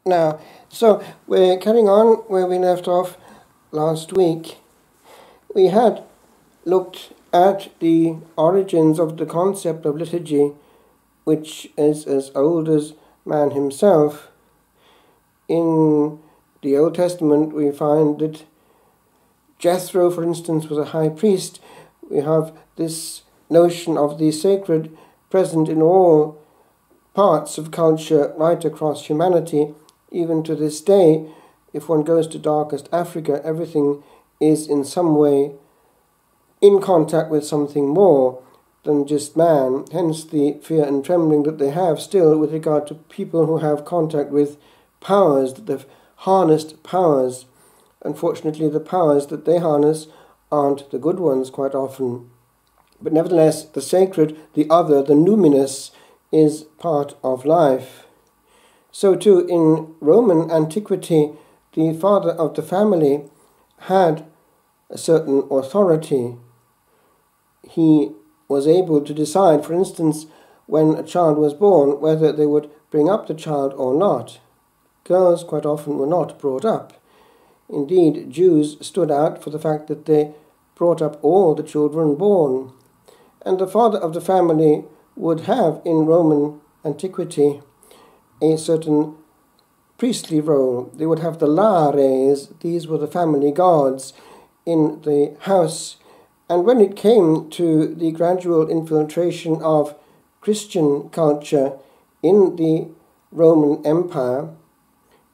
Now, so we're carrying on where we left off last week. We had looked at the origins of the concept of liturgy, which is as old as man himself. In the Old Testament, we find that Jethro, for instance, was a high priest. We have this notion of the sacred present in all parts of culture right across humanity. Even to this day, if one goes to darkest Africa, everything is in some way in contact with something more than just man, hence the fear and trembling that they have still with regard to people who have contact with powers, that they've harnessed powers. Unfortunately, the powers that they harness aren't the good ones quite often. But nevertheless, the sacred, the other, the numinous, is part of life. So too, in Roman antiquity, the father of the family had a certain authority. He was able to decide, for instance, when a child was born, whether they would bring up the child or not. Girls quite often were not brought up. Indeed, Jews stood out for the fact that they brought up all the children born. And the father of the family would have, in Roman antiquity, a certain priestly role. They would have the lares, these were the family gods in the house. And when it came to the gradual infiltration of Christian culture in the Roman Empire,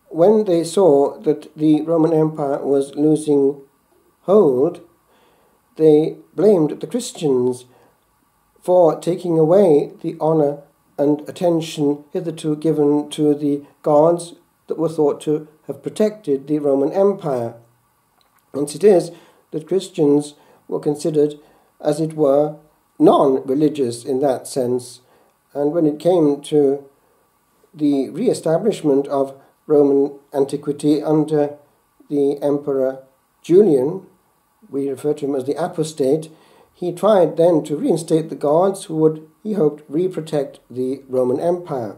when they saw that the Roman Empire was losing hold, they blamed the Christians for taking away the honour and attention hitherto given to the gods that were thought to have protected the Roman Empire. Hence it is that Christians were considered, as it were, non-religious in that sense. And when it came to the re-establishment of Roman antiquity under the Emperor Julian, we refer to him as the apostate, he tried then to reinstate the gods who would, he hoped, re-protect the Roman Empire.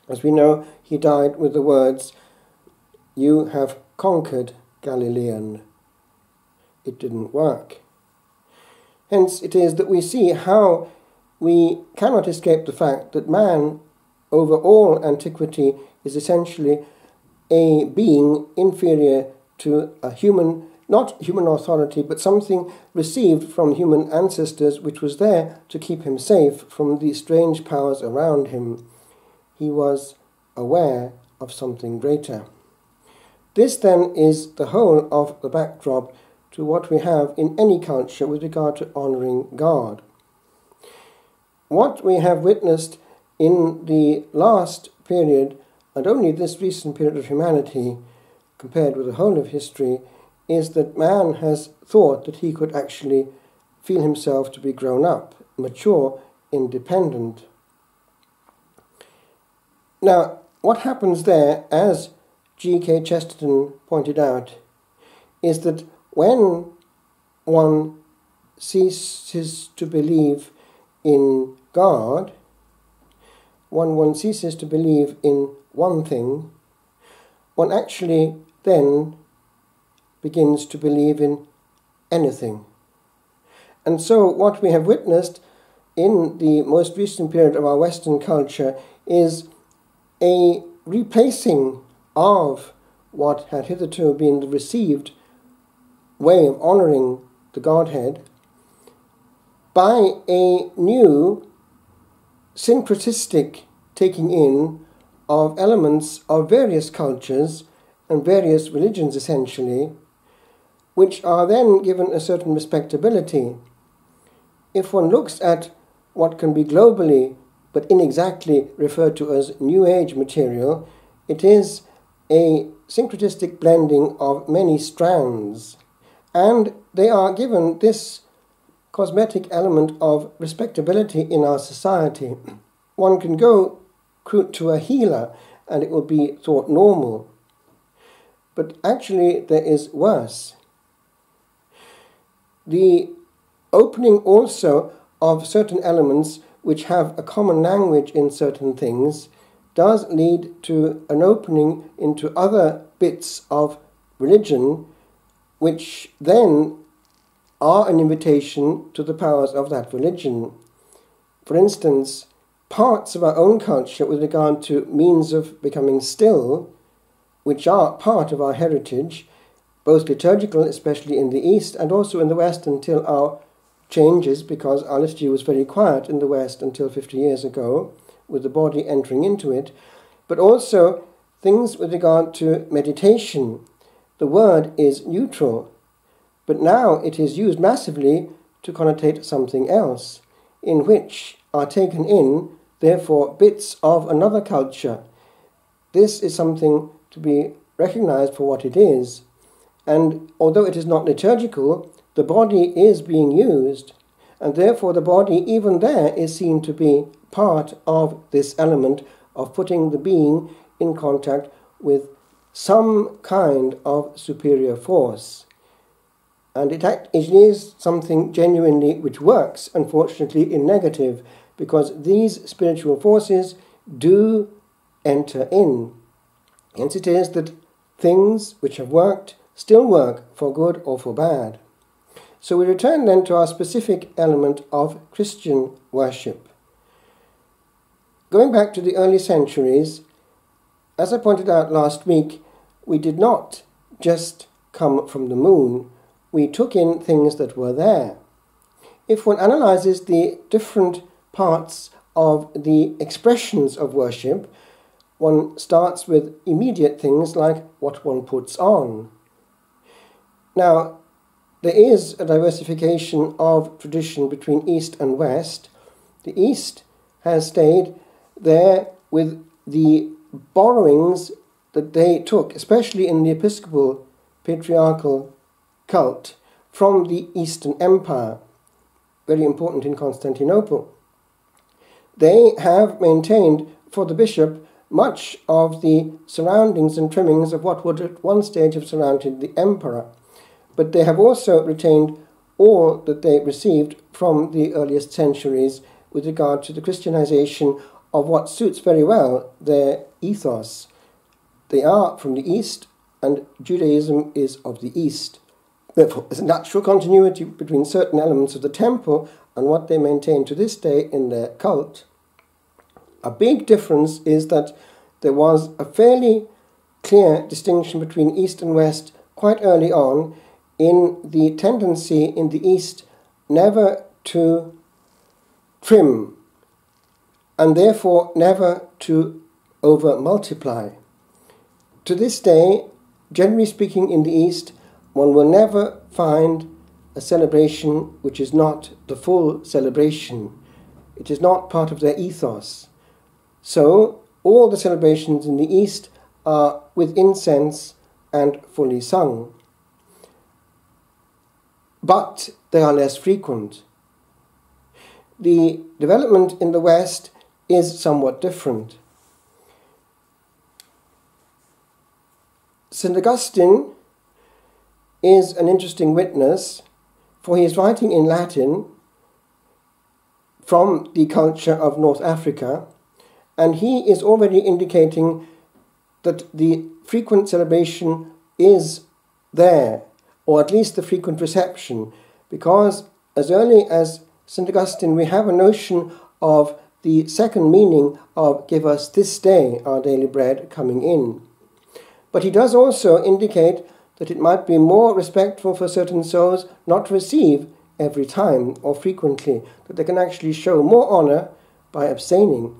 As we know, he died with the words, "You have conquered, Galilean." It didn't work. Hence it is that we see how we cannot escape the fact that man, over all antiquity, is essentially a being inferior to a human, not human authority, but something received from human ancestors which was there to keep him safe from the strange powers around him. He was aware of something greater. This then is the whole of the backdrop to what we have in any culture with regard to honouring God. What we have witnessed in the last period, and only this recent period of humanity, compared with the whole of history, is that man has thought that he could actually feel himself to be grown up, mature, independent. Now, what happens there, as G.K. Chesterton pointed out, is that when one ceases to believe in God, when one ceases to believe in one thing, one actually then begins to believe in anything. And so what we have witnessed in the most recent period of our Western culture is a replacing of what had hitherto been the received way of honouring the Godhead by a new syncretistic taking in of elements of various cultures and various religions essentially, which are then given a certain respectability. If one looks at what can be globally but inexactly referred to as New Age material, it is a syncretistic blending of many strands, and they are given this cosmetic element of respectability in our society. One can go to a healer and it will be thought normal, but actually there is worse. The opening also of certain elements which have a common language in certain things does lead to an opening into other bits of religion, which then are an invitation to the powers of that religion. For instance, parts of our own culture with regard to means of becoming still, which are part of our heritage, both liturgical, especially in the East, and also in the West until our changes, because our liturgy was very quiet in the West until 50 years ago, with the body entering into it, but also things with regard to meditation. The word is neutral, but now it is used massively to connotate something else, in which are taken in, therefore, bits of another culture. This is something to be recognized for what it is, and although it is not liturgical, the body is being used, and therefore the body even there is seen to be part of this element of putting the being in contact with some kind of superior force. And it is something genuinely which works, unfortunately, in negative, because these spiritual forces do enter in. Hence it is that things which have worked still work for good or for bad. So we return then to our specific element of Christian worship. Going back to the early centuries, as I pointed out last week, we did not just come from the moon. We took in things that were there. If one analyzes the different parts of the expressions of worship, one starts with immediate things like what one puts on. Now, there is a diversification of tradition between East and West. The East has stayed there with the borrowings that they took, especially in the Episcopal patriarchal cult, from the Eastern Empire, very important in Constantinople. They have maintained for the bishop much of the surroundings and trimmings of what would at one stage have surrounded the emperor, but they have also retained all that they received from the earliest centuries with regard to the Christianization of what suits very well their ethos. They are from the East, and Judaism is of the East. Therefore, there's a natural continuity between certain elements of the temple and what they maintain to this day in their cult. A big difference is that there was a fairly clear distinction between East and West quite early on in the tendency in the East never to trim and therefore never to over-multiply. To this day, generally speaking in the East, one will never find a celebration which is not the full celebration. It is not part of their ethos. So, all the celebrations in the East are with incense and fully sung. But they are less frequent. The development in the West is somewhat different. St. Augustine is an interesting witness, for he is writing in Latin from the culture of North Africa, and he is already indicating that the frequent celebration is there, or at least the frequent reception, because as early as St. Augustine we have a notion of the second meaning of give us this day our daily bread coming in. But he does also indicate that it might be more respectful for certain souls not to receive every time or frequently, that they can actually show more honour by abstaining.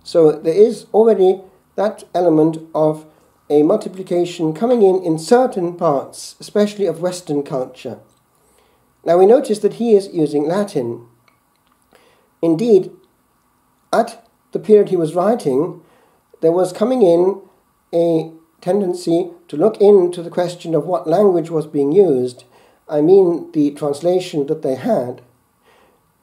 So there is already that element of a multiplication coming in certain parts, especially of Western culture. Now we notice that he is using Latin. Indeed, at the period he was writing, there was coming in a tendency to look into the question of what language was being used. I mean the translation that they had.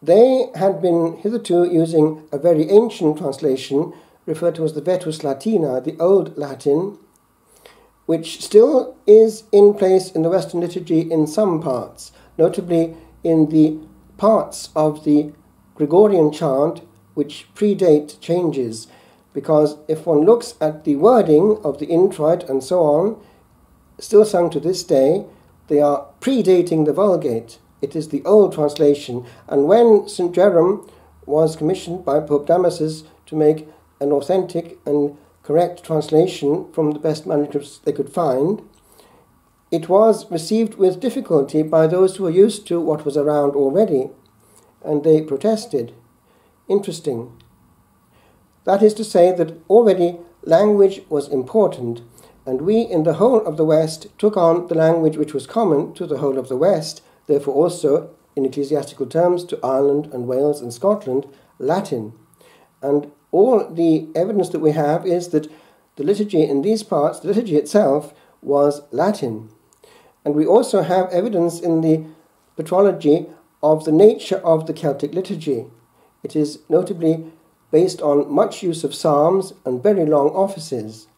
They had been hitherto using a very ancient translation referred to as the Vetus Latina, the Old Latin, which still is in place in the Western liturgy in some parts, notably in the parts of the Gregorian chant which predate changes. because if one looks at the wording of the introit and so on, still sung to this day, they are predating the Vulgate. It is the old translation. And when St. Jerome was commissioned by Pope Damasus to make an authentic and correct translation from the best manuscripts they could find, it was received with difficulty by those who were used to what was around already, and they protested. Interesting. That is to say that already language was important, and we in the whole of the West took on the language which was common to the whole of the West, therefore also, in ecclesiastical terms, to Ireland and Wales and Scotland, Latin. And all the evidence that we have is that the liturgy in these parts, the liturgy itself, was Latin. And we also have evidence in the patrology of the nature of the Celtic liturgy. It is notably based on much use of psalms and very long offices.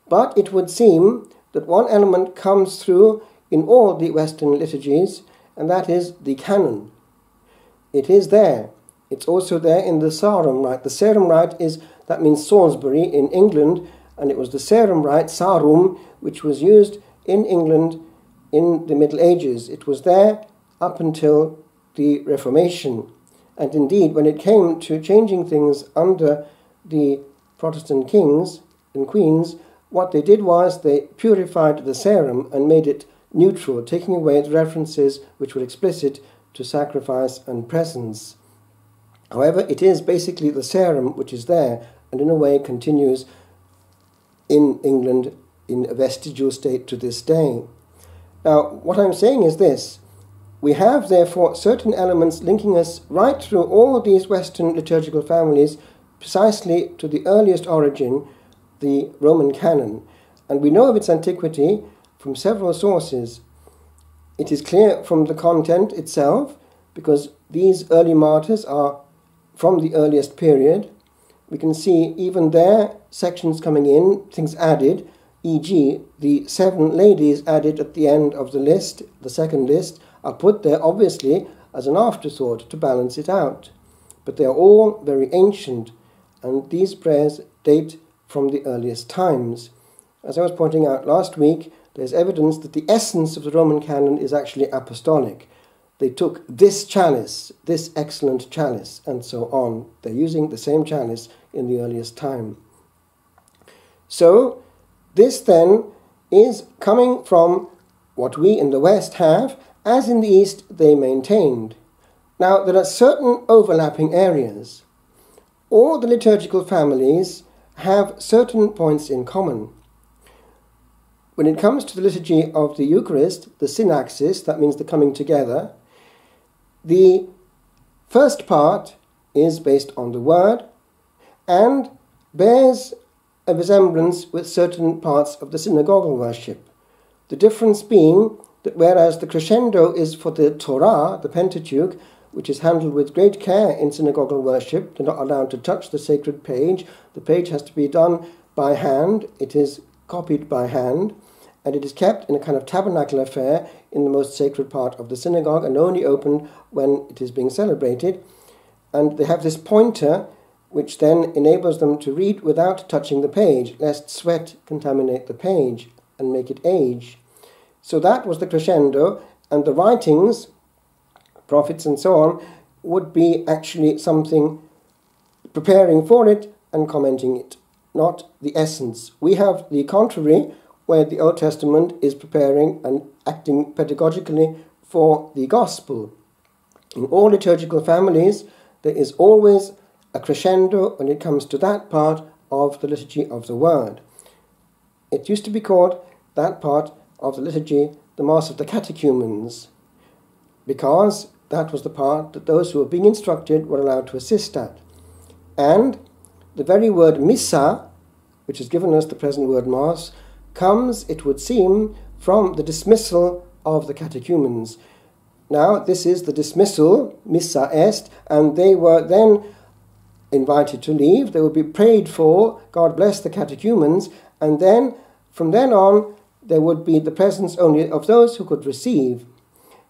But it would seem that one element comes through in all the Western liturgies, and that is the canon. It is there. It's also there in the Sarum Rite. The Sarum Rite that means Salisbury in England, and it was the Sarum Rite, Sarum, which was used in England in the Middle Ages. It was there up until the Reformation. And indeed, when it came to changing things under the Protestant kings and queens, what they did was they purified the Sarum and made it neutral, taking away the references which were explicit to sacrifice and presence. However, it is basically the Sarum which is there, and in a way continues in England in a vestigial state to this day. Now, what I'm saying is this. We have, therefore, certain elements linking us right through all these Western liturgical families precisely to the earliest origin, the Roman canon. And we know of its antiquity from several sources. It is clear from the content itself, because these early martyrs are from the earliest period. We can see even there sections coming in, things added, e.g. the 7 ladies added at the end of the list, the second list, are put there obviously as an afterthought to balance it out. But they are all very ancient, and these prayers date from the earliest times. As I was pointing out last week, there's evidence that the essence of the Roman canon is actually apostolic. They took this chalice, this excellent chalice, and so on. They're using the same chalice in the earliest time. So, this then is coming from what we in the West have, as in the East they maintained. Now, there are certain overlapping areas. All the liturgical families have certain points in common. When it comes to the liturgy of the Eucharist, the synaxis, that means the coming together, the first part is based on the Word and bears a resemblance with certain parts of the synagogal worship. The difference being that whereas the crescendo is for the Torah, the Pentateuch, which is handled with great care in synagogal worship, they're not allowed to touch the sacred page. The page has to be done by hand. It is copied by hand, and it is kept in a kind of tabernacle affair in the most sacred part of the synagogue and only opened when it is being celebrated. And they have this pointer which then enables them to read without touching the page, lest sweat contaminate the page and make it age. So that was the crescendo, and the writings, prophets and so on, would be actually something preparing for it and commenting it, not the essence. We have the contrary, where the Old Testament is preparing and acting pedagogically for the Gospel. In all liturgical families, there is always a crescendo when it comes to that part of the liturgy of the Word. It used to be called, that part of the liturgy, the Mass of the Catechumens, because that was the part that those who were being instructed were allowed to assist at. And the very word missa, which has given us the present word Mass, comes, it would seem, from the dismissal of the catechumens. Now, this is the dismissal, missa est, and they were then invited to leave. They would be prayed for, God bless the catechumens, and then, from then on, there would be the presence only of those who could receive.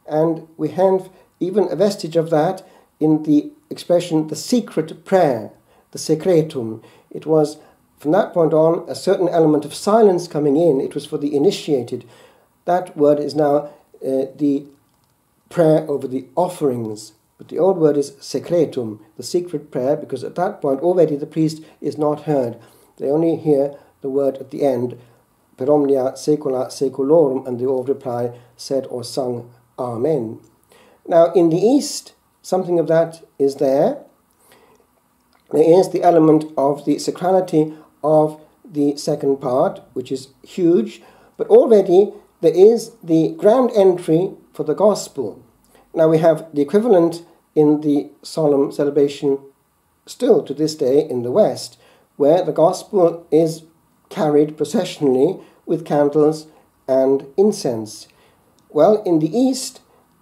And we have even a vestige of that in the expression, the secret prayer, the secretum. It was, from that point on, a certain element of silence coming in. It was for the initiated. That word is now the prayer over the offerings. But the old word is secretum, the secret prayer, because at that point already the priest is not heard. They only hear the word at the end, per omnia saecula saeculorum, and they all reply, said or sung, Amen. Now in the East, something of that is there. There is the element of the sacrality of the second part, which is huge, but already there is the grand entry for the Gospel. Now we have the equivalent in the solemn celebration still to this day in the West, where the Gospel is carried processionally with candles and incense. Well, in the East,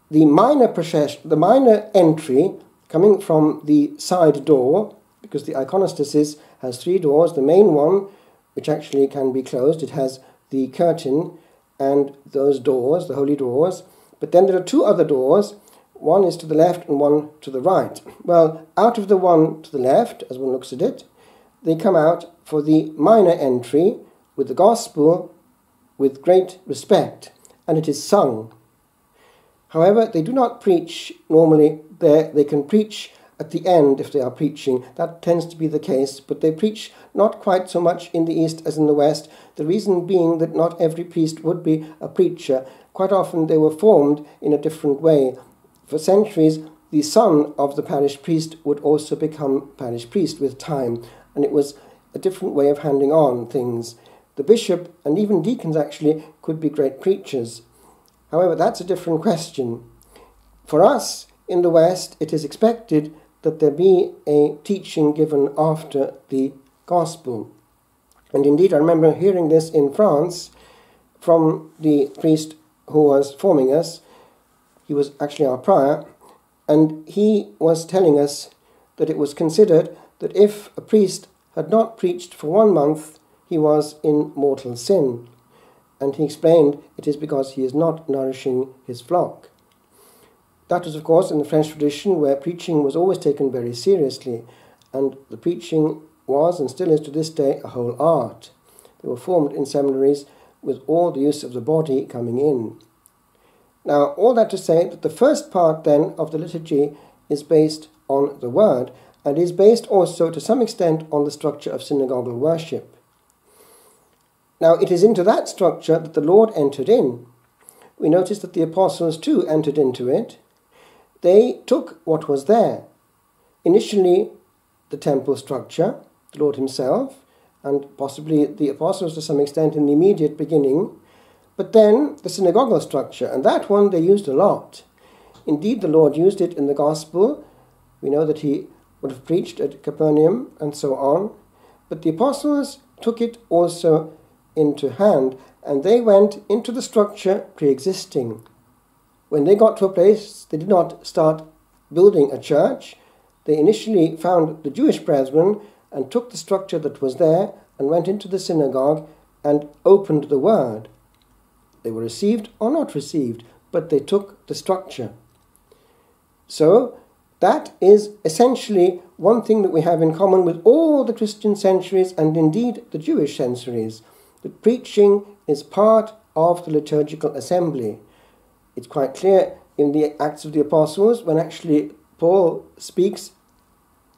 the minor entry coming from the side door, because the iconostasis has 3 doors, the main one, which actually can be closed, it has the curtain and those doors, the holy doors, but then there are 2 other doors. One is to the left and one to the right. Well, out of the one to the left, as one looks at it, they come out for the minor entry with the Gospel with great respect, and it is sung. However, they do not preach normally there. They can preach at the end if they are preaching. That tends to be the case, but they preach not quite so much in the East as in the West, the reason being that not every priest would be a preacher. Quite often they were formed in a different way. For centuries, the son of the parish priest would also become parish priest with time, and it was a different way of handing on things. The bishop, and even deacons actually, could be great preachers. However, that's a different question. For us, in the West, it is expected that there be a teaching given after the Gospel. And indeed, I remember hearing this in France from the priest who was forming us. He was actually our prior, and he was telling us that it was considered that if a priest had not preached for 1 month, he was in mortal sin. And he explained it is because he is not nourishing his flock. That was, of course, in the French tradition, where preaching was always taken very seriously, and the preaching was, and still is to this day, a whole art. They were formed in seminaries with all the use of the body coming in. Now, all that to say that the first part, then, of the liturgy is based on the Word, and is based also, to some extent, on the structure of synagogal worship. Now, it is into that structure that the Lord entered in. We notice that the apostles, too, entered into it. They took what was there. Initially, the temple structure, the Lord himself, and possibly the apostles to some extent in the immediate beginning, but then the synagogal structure, and that one they used a lot. Indeed, the Lord used it in the Gospel. We know that he would have preached at Capernaum and so on, but the apostles took it also into hand, and they went into the structure pre-existing. When they got to a place, they did not start building a church. They initially found the Jewish brethren and took the structure that was there and went into the synagogue and opened the word. They were received or not received, but they took the structure. So that is essentially one thing that we have in common with all the Christian centuries and indeed the Jewish centuries, that preaching is part of the liturgical assembly. It's quite clear in the Acts of the Apostles when actually Paul speaks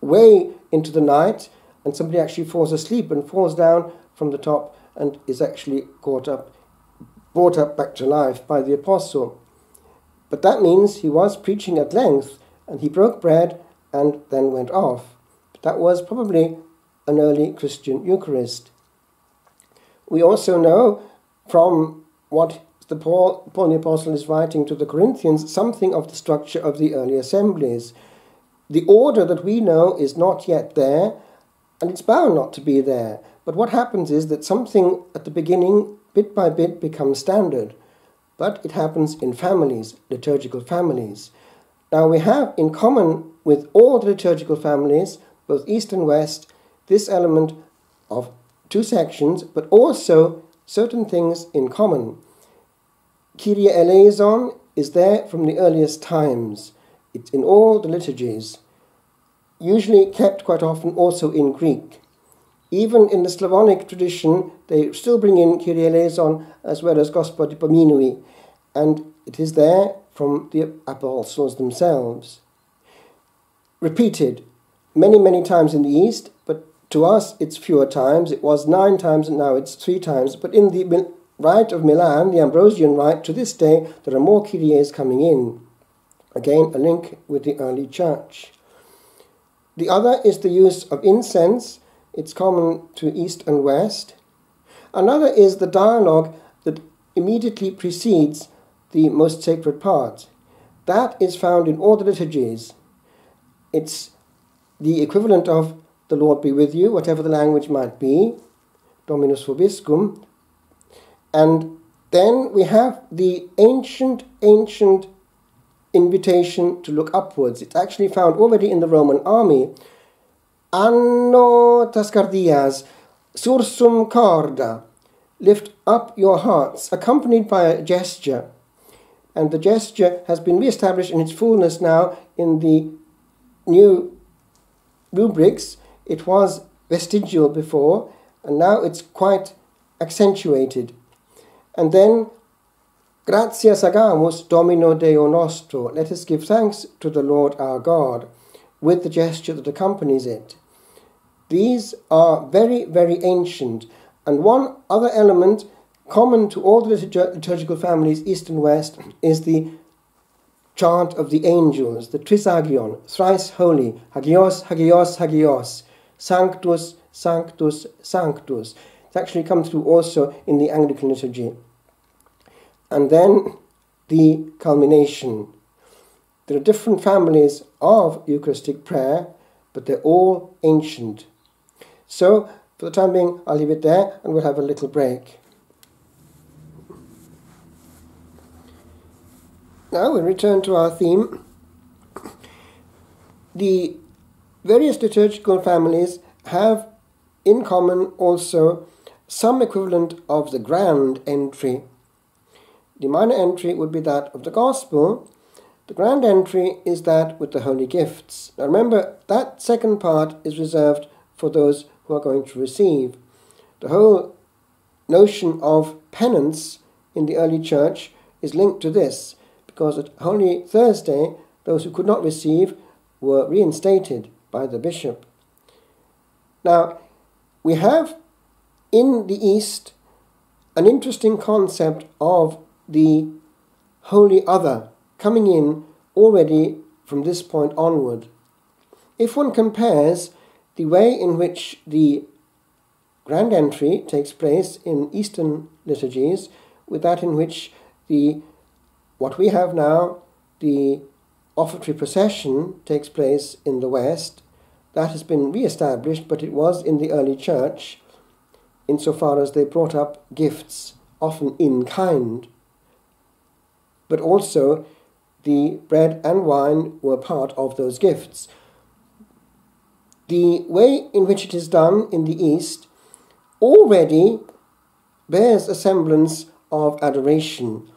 way into the night and somebody actually falls asleep and falls down from the top and is actually brought up back to life by the apostle. But that means he was preaching at length, and he broke bread and then went off. But that was probably an early Christian Eucharist. We also know from what Paul the Apostle is writing to the Corinthians something of the structure of the early assemblies. The order that we know is not yet there, and it's bound not to be there. But what happens is that something at the beginning, bit by bit, becomes standard. But it happens in families, liturgical families. Now we have in common with all the liturgical families, both East and West, this element of two sections, but also certain things in common. Kyrie eleison is there from the earliest times. It's in all the liturgies, usually kept quite often also in Greek. Even in the Slavonic tradition, they still bring in Kyrie eleison as well as Gospodi pominui, and it is there from the apostles themselves. Repeated many, many times in the East, but to us it's fewer times. It was 9 times and now it's 3 times. But in the Rite of Milan, the Ambrosian Rite, to this day, there are more Kyries coming in. Again, a link with the early church. The other is the use of incense. It's common to East and West. Another is the dialogue that immediately precedes the most sacred part. That is found in all the liturgies. It's the equivalent of the Lord be with you, whatever the language might be, Dominus vobiscum. And then we have the ancient invitation to look upwards. It's actually found already in the Roman army. Anno tascardias, sursum corda, lift up your hearts, accompanied by a gesture. And the gesture has been re-established in its fullness now in the new rubrics. It was vestigial before, and now it's quite accentuated. And then, gratias agamus Domino Deo nostro, let us give thanks to the Lord our God, with the gesture that accompanies it. These are very, very ancient. And one other element common to all the liturgical families, East and West, is the chant of the angels, the Trisagion, thrice holy, Hagios, Hagios, Hagios, Sanctus, Sanctus, Sanctus. It actually comes through also in the Anglican liturgy. And then the culmination. There are different families of Eucharistic prayer, but they're all ancient. So, for the time being, I'll leave it there and we'll have a little break. Now we return to our theme. The various liturgical families have in common also some equivalent of the grand entry. The minor entry would be that of the Gospel. The grand entry is that with the holy gifts. Now remember, that second part is reserved for those who are going to receive. The whole notion of penance in the early church is linked to this, because at Holy Thursday, those who could not receive were reinstated by the bishop. Now, we have in the East an interesting concept of the holy other coming in already from this point onward. If one compares the way in which the grand entry takes place in Eastern liturgies with that in which what we have now, the offertory procession, takes place in the West, that has been re-established, but it was in the early church, insofar as they brought up gifts, often in kind. But also the bread and wine were part of those gifts. The way in which it is done in the East already bears a semblance of adoration.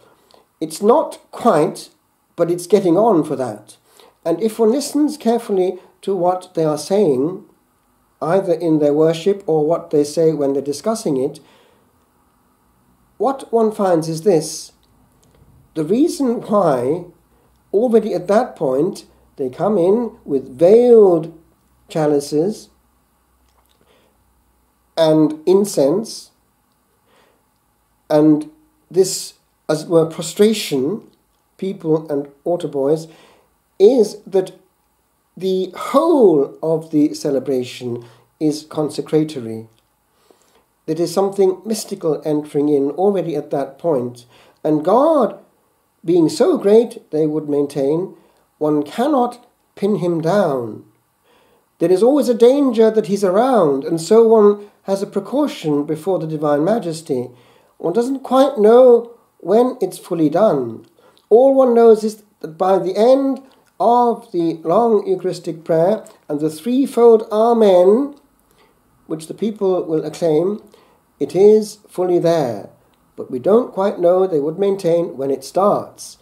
It's not quite, but it's getting on for that. And if one listens carefully to what they are saying, either in their worship or what they say when they're discussing it, what one finds is this. The reason why, already at that point, they come in with veiled chalices and incense, and this, as it were, prostration, people and altar boys, is that the whole of the celebration is consecratory. There is something mystical entering in already at that point. And God, being so great, they would maintain, one cannot pin him down. There is always a danger that he's around, and so one has a precaution before the Divine Majesty. One doesn't quite know when it's fully done. All one knows is that by the end of the long Eucharistic prayer and the threefold Amen, which the people will acclaim, it is fully there. But we don't quite know, they would maintain, when it starts.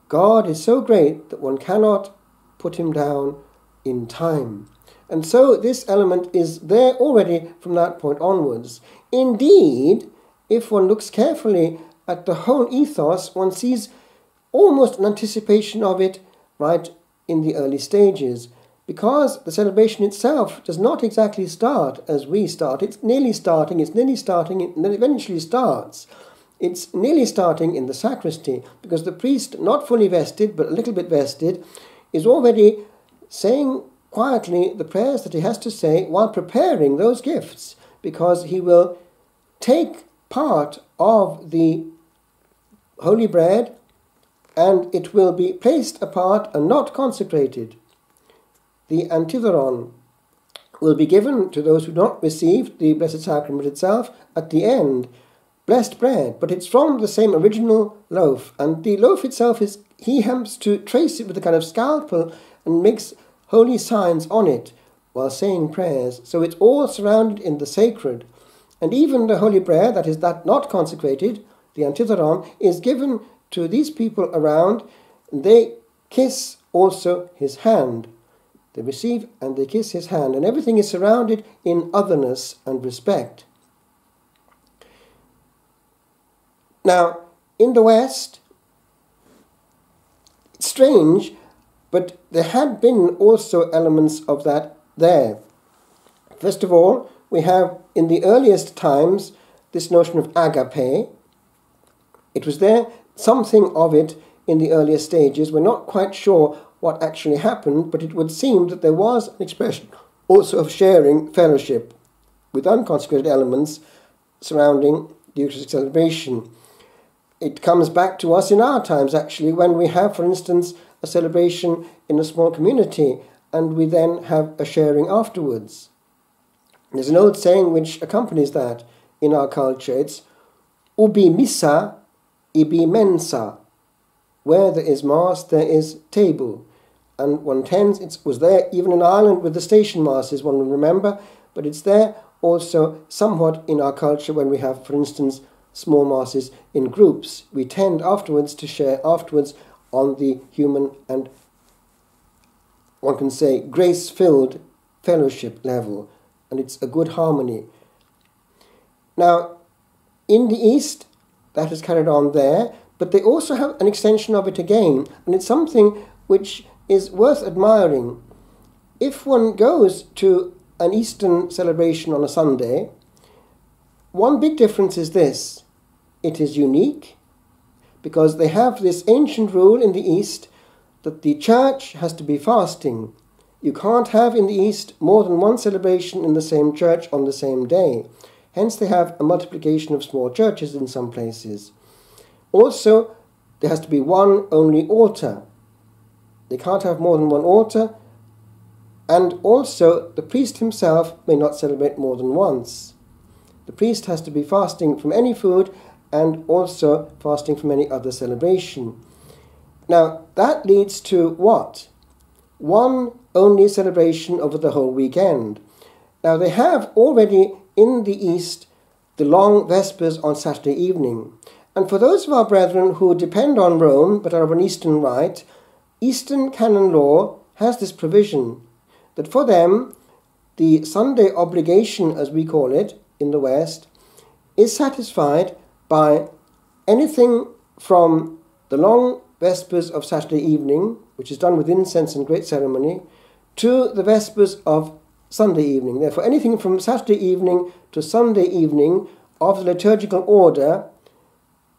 God is so great that one cannot put him down in time. And so this element is there already from that point onwards. Indeed, if one looks carefully at the whole ethos, one sees almost an anticipation of it right in the early stages, because the celebration itself does not exactly start as we start. It's nearly starting, and then eventually starts. It's nearly starting in the sacristy, because the priest, not fully vested, but a little bit vested, is already saying quietly the prayers that he has to say while preparing those gifts, because he will take part of the holy bread and it will be placed apart and not consecrated. The antitheron will be given to those who do not receive the Blessed Sacrament itself at the end, blessed bread, but it's from the same original loaf, and the loaf itself is, he has to trace it with a kind of scalpel and makes holy signs on it while saying prayers, so it's all surrounded in the sacred. And even the holy bread, that is that not consecrated, the antitheron, is given to these people around, and they kiss also his hand. They receive and they kiss his hand, and everything is surrounded in otherness and respect. Now, in the West, it's strange, but there had been also elements of that there. First of all, we have in the earliest times this notion of agape. It was there, something of it in the earlier stages. We're not quite sure what actually happened, but it would seem that there was an expression also of sharing fellowship with unconsecrated elements surrounding the Eucharistic celebration. It comes back to us in our times, actually, when we have, for instance, a celebration in a small community, and we then have a sharing afterwards. There's an old saying which accompanies that in our culture. It's ubi missa, ibi mensa. Where there is Mass, there is table. And one tends, it was there even in Ireland with the station Masses, one will remember, but it's there also somewhat in our culture when we have, for instance, small Masses in groups. We tend afterwards to share afterwards on the human and, one can say, grace-filled fellowship level, and it's a good harmony. Now, in the East, that is carried on there, but they also have an extension of it again, and it's something which is worth admiring. If one goes to an Eastern celebration on a Sunday, one big difference is this: it is unique, because they have this ancient rule in the East that the church has to be fasting. You can't have in the East more than one celebration in the same church on the same day. Hence they have a multiplication of small churches in some places. Also, there has to be one only altar. They can't have more than one altar, and also the priest himself may not celebrate more than once. The priest has to be fasting from any food and also fasting from any other celebration. Now, that leads to what? One only celebration over the whole weekend. Now, they have already in the East the long Vespers on Saturday evening. And for those of our brethren who depend on Rome but are of an Eastern rite, Eastern canon law has this provision that for them the Sunday obligation, as we call it in the West, is satisfied by anything from the long Vespers of Saturday evening, which is done with incense and great ceremony, to the Vespers of Sunday evening. Therefore, anything from Saturday evening to Sunday evening of the liturgical order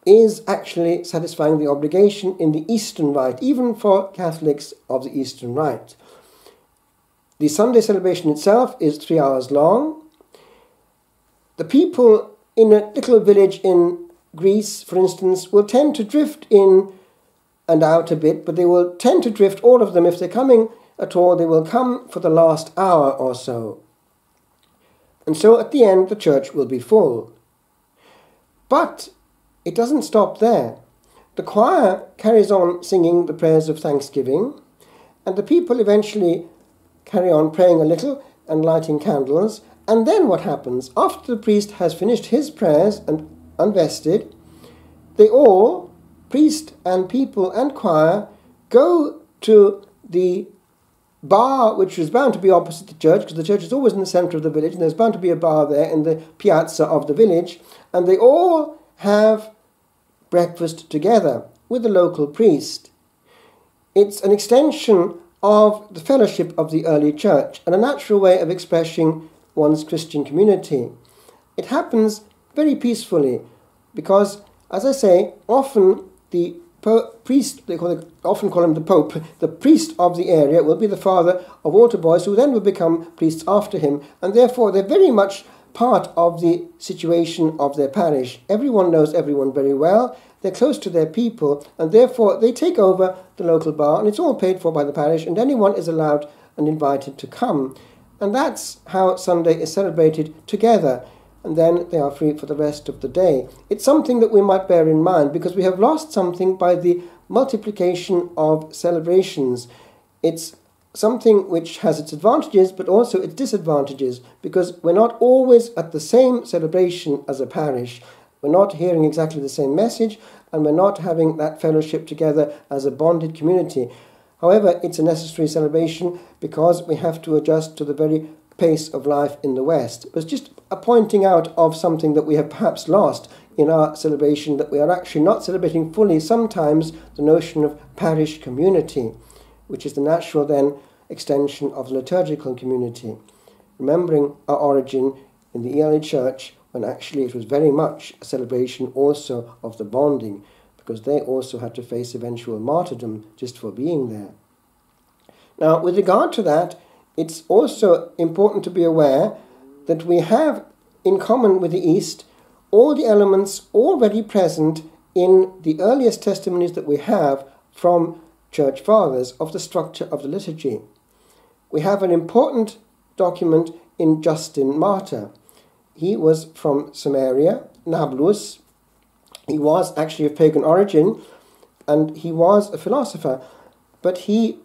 is actually satisfying the obligation in the Eastern Rite, even for Catholics of the Eastern Rite. The Sunday celebration itself is 3 hours long. The people in a little village in Greece, for instance, will tend to drift in and out a bit, but they will tend to drift, all of them, if they're coming at all, they will come for the last hour or so. And so at the end, the church will be full. But it doesn't stop there. The choir carries on singing the prayers of thanksgiving, and the people eventually carry on praying a little and lighting candles. And then what happens? After the priest has finished his prayers and unvested, they all, priest and people and choir, go to the bar, which was bound to be opposite the church, because the church is always in the centre of the village, and there's bound to be a bar there in the piazza of the village, and they all have breakfast together with the local priest. It's an extension of the fellowship of the early church and a natural way of expressing one's Christian community. It happens very peacefully because, as I say, often the priest, often call him the Pope, the priest of the area will be the father of altar boys who then will become priests after him, and therefore they're very much part of the situation of their parish. Everyone knows everyone very well, they're close to their people, and therefore they take over the local bar, and it's all paid for by the parish, and anyone is allowed and invited to come. And that's how Sunday is celebrated together, and then they are free for the rest of the day. It's something that we might bear in mind, because we have lost something by the multiplication of celebrations. It's something which has its advantages, but also its disadvantages, because we're not always at the same celebration as a parish. We're not hearing exactly the same message, and we're not having that fellowship together as a bonded community. However, it's a necessary celebration because we have to adjust to the very pace of life in the West. It was just a pointing out of something that we have perhaps lost in our celebration, that we are actually not celebrating fully sometimes the notion of parish community, which is the natural then extension of the liturgical community, remembering our origin in the early church, when actually it was very much a celebration also of the bonding, because they also had to face eventual martyrdom just for being there. Now, with regard to that, it's also important to be aware that we have in common with the East all the elements already present in the earliest testimonies that we have from Church Fathers of the structure of the liturgy. We have an important document in Justin Martyr. He was from Samaria, Nablus. He was actually of pagan origin, and he was a philosopher, but he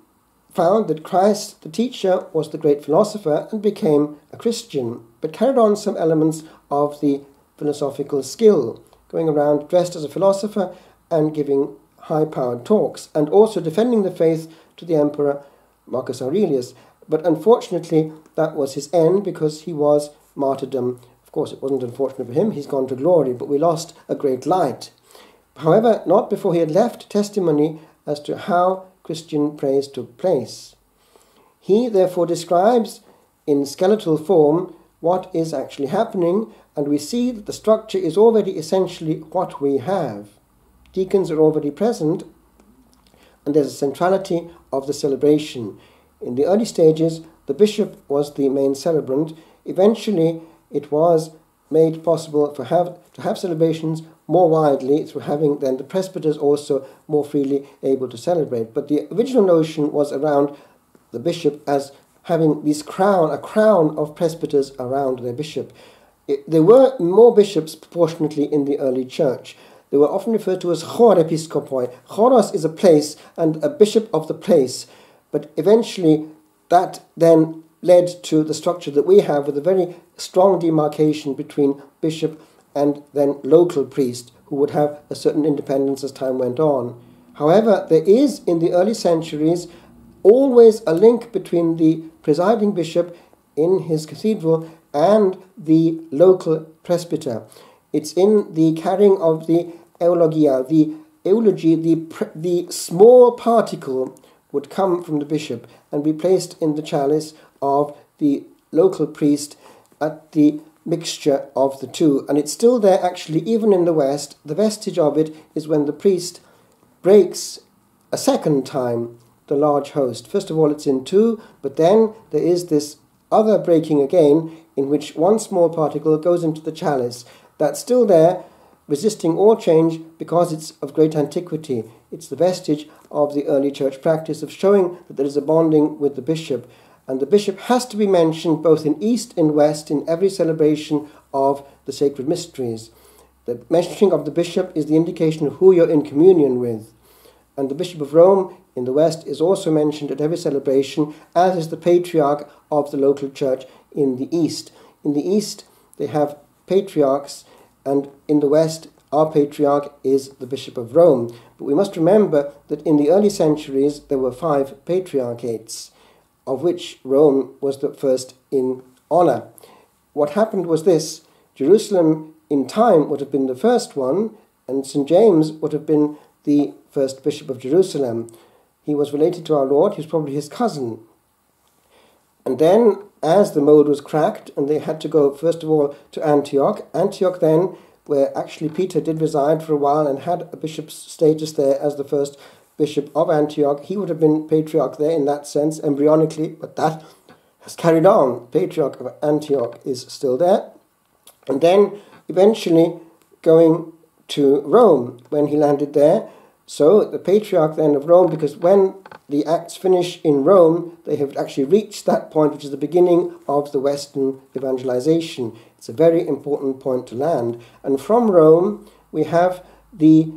found that Christ, the teacher, was the great philosopher and became a Christian, but carried on some elements of the philosophical skill, going around dressed as a philosopher and giving high-powered talks, and also defending the faith to the emperor Marcus Aurelius. But unfortunately, that was his end, because he was martyrdom. Of course, it wasn't unfortunate for him, he's gone to glory, but we lost a great light. However, not before he had left testimony as to how Christian praise took place. He therefore describes in skeletal form what is actually happening, and we see that the structure is already essentially what we have. Deacons are already present, and there's a centrality of the celebration. In the early stages, the bishop was the main celebrant. Eventually, it was made possible to have celebrations more widely through having then the presbyters also more freely able to celebrate. But the original notion was around the bishop as having a crown of presbyters around their bishop. There were more bishops proportionately in the early church. They were often referred to as chor episkopoi. Choros is a place and a bishop of the place. But eventually that then led to the structure that we have, with a very strong demarcation between bishop and then local priest, who would have a certain independence as time went on. However, there is in the early centuries always a link between the presiding bishop in his cathedral and the local presbyter. It's in the carrying of the eulogia, the eulogy, the small particle would come from the bishop and be placed in the chalice of the local priest at the mixture of the two. And it's still there actually even in the West. The vestige of it is when the priest breaks a second time the large host. First of all it's in two, but then there is this other breaking again in which one small particle goes into the chalice. That's still there, resisting all change because it's of great antiquity. It's the vestige of the early church practice of showing that there is a bonding with the bishop. And the bishop has to be mentioned both in East and West in every celebration of the sacred mysteries. The mentioning of the bishop is the indication of who you're in communion with. And the Bishop of Rome in the West is also mentioned at every celebration, as is the patriarch of the local church in the East. In the East, they have patriarchs, and in the West, our patriarch is the Bishop of Rome. But we must remember that in the early centuries, there were 5 patriarchates. of which Rome was the first in honour. What happened was this: Jerusalem in time would have been the first one, and St. James would have been the first bishop of Jerusalem. He was related to our Lord, he was probably his cousin. And then, as the mold was cracked, and they had to go first of all to Antioch then, where actually Peter did reside for a while and had a bishop's status there as the first bishop of Antioch. He would have been patriarch there in that sense, embryonically, but that has carried on. Patriarch of Antioch is still there. And then eventually going to Rome when he landed there. So the patriarch then of Rome, because when the Acts finish in Rome, they have actually reached that point, which is the beginning of the Western evangelization. It's a very important point to land. And from Rome, we have the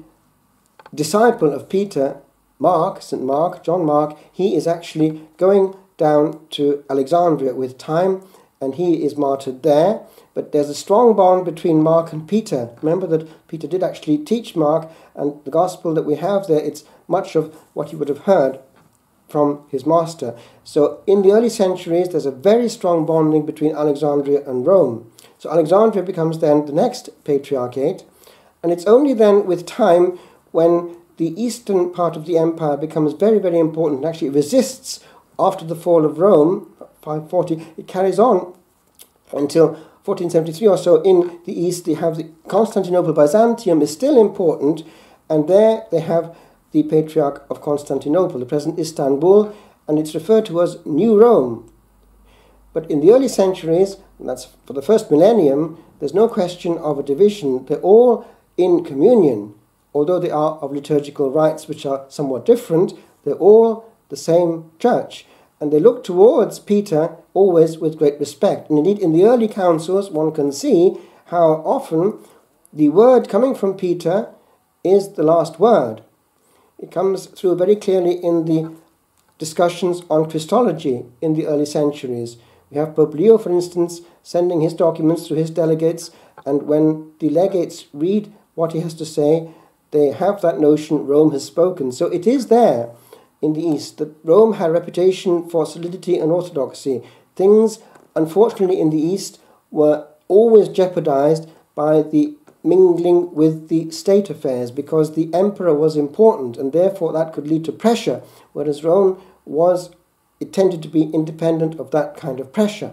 disciple of Peter, Mark, St. Mark, John Mark. He is actually going down to Alexandria with time, and he is martyred there. But there's a strong bond between Mark and Peter. Remember that Peter did actually teach Mark, and the gospel that we have there, it's much of what he would have heard from his master. So in the early centuries, there's a very strong bonding between Alexandria and Rome. So Alexandria becomes then the next patriarchate, and it's only then with time when the eastern part of the empire becomes very, very important, and actually resists after the fall of Rome, 540, it carries on until 1473 or so. In the east, they have the Constantinople. Byzantium is still important, and there they have the Patriarch of Constantinople, the present Istanbul, and it's referred to as New Rome. But in the early centuries, and that's for the first millennium, there's no question of a division. They're all in communion, although they are of liturgical rites which are somewhat different. They're all the same church, and they look towards Peter always with great respect. And indeed, in the early councils, one can see how often the word coming from Peter is the last word. It comes through very clearly in the discussions on Christology in the early centuries. We have Pope Leo, for instance, sending his documents to his delegates, and when the legates read what he has to say, they have that notion, Rome has spoken. So it is there in the East that Rome had a reputation for solidity and orthodoxy. Things, unfortunately, in the East were always jeopardized by the mingling with the state affairs, because the emperor was important, and therefore that could lead to pressure, whereas Rome it tended to be independent of that kind of pressure.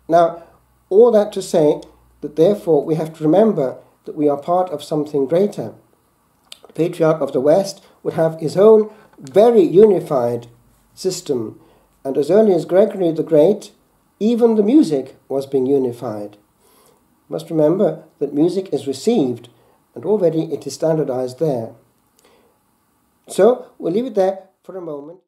Now, all that to say that therefore we have to remember that we are part of something greater. The Patriarch of the West would have his own very unified system, and as early as Gregory the Great, even the music was being unified. You must remember that music is received, and already it is standardized there. So we'll leave it there for a moment.